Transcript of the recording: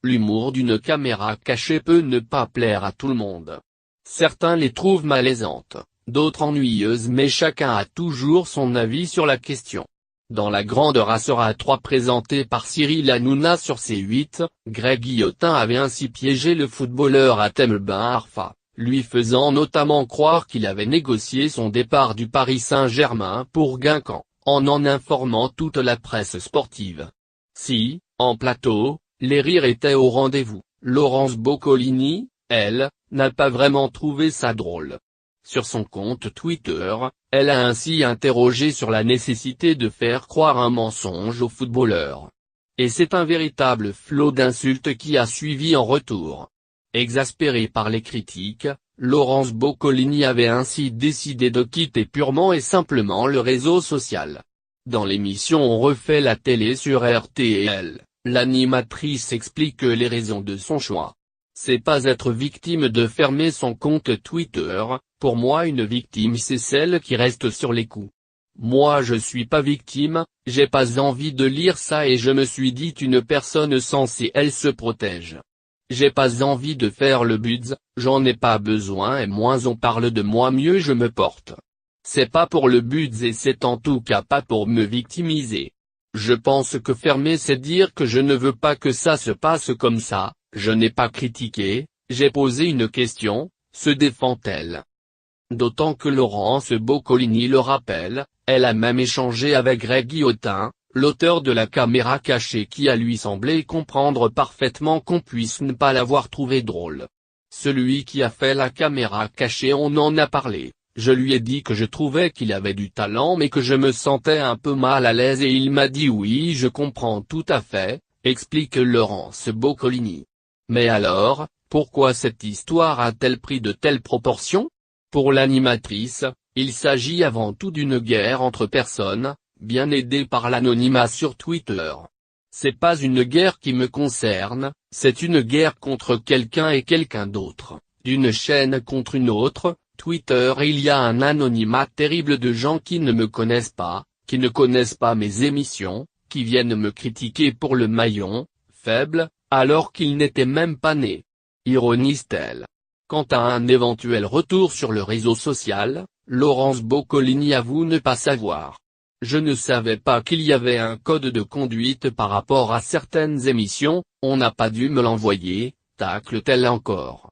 L'humour d'une caméra cachée peut ne pas plaire à tout le monde. Certains les trouvent malaisantes, d'autres ennuyeuses, mais chacun a toujours son avis sur la question. Dans La Grande Rasseur à 3 présenté par Cyril Hanouna sur C8, Greg Guillotin avait ainsi piégé le footballeur Hatem Ben Arfa, lui faisant notamment croire qu'il avait négocié son départ du Paris Saint-Germain pour Guingamp, en informant toute la presse sportive. Si, en plateau, les rires étaient au rendez-vous, Laurence Boccolini, elle, n'a pas vraiment trouvé ça drôle. Sur son compte Twitter, elle a ainsi interrogé sur la nécessité de faire croire un mensonge aux footballeurs. Et c'est un véritable flot d'insultes qui a suivi en retour. Exaspérée par les critiques, Laurence Boccolini avait ainsi décidé de quitter purement et simplement le réseau social. Dans l'émission On refait la télé sur RTL, l'animatrice explique les raisons de son choix. C'est pas être victime de fermer son compte Twitter, pour moi une victime c'est celle qui reste sur les coups. Moi je suis pas victime, j'ai pas envie de lire ça et je me suis dit une personne censée elle se protège. J'ai pas envie de faire le buzz, j'en ai pas besoin et moins on parle de moi mieux je me porte. C'est pas pour le buzz et c'est en tout cas pas pour me victimiser. Je pense que fermer c'est dire que je ne veux pas que ça se passe comme ça. Je n'ai pas critiqué, j'ai posé une question, se défend-elle. D'autant que Laurence Boccolini le rappelle, elle a même échangé avec Greg Guillotin, l'auteur de La Caméra Cachée qui a lui semblé comprendre parfaitement qu'on puisse ne pas l'avoir trouvé drôle. Celui qui a fait La Caméra Cachée on en a parlé, je lui ai dit que je trouvais qu'il avait du talent mais que je me sentais un peu mal à l'aise et il m'a dit oui je comprends tout à fait, explique Laurence Boccolini. Mais alors, pourquoi cette histoire a-t-elle pris de telles proportions? Pour l'animatrice, il s'agit avant tout d'une guerre entre personnes, bien aidée par l'anonymat sur Twitter. C'est pas une guerre qui me concerne, c'est une guerre contre quelqu'un et quelqu'un d'autre, d'une chaîne contre une autre, Twitter et il y a un anonymat terrible de gens qui ne me connaissent pas, qui ne connaissent pas mes émissions, qui viennent me critiquer pour le maillon faible, alors qu'il n'était même pas né. Ironise-t-elle. Quant à un éventuel retour sur le réseau social, Laurence Boccolini avoue ne pas savoir. Je ne savais pas qu'il y avait un code de conduite par rapport à certaines émissions, on n'a pas dû me l'envoyer, tacle-t-elle encore.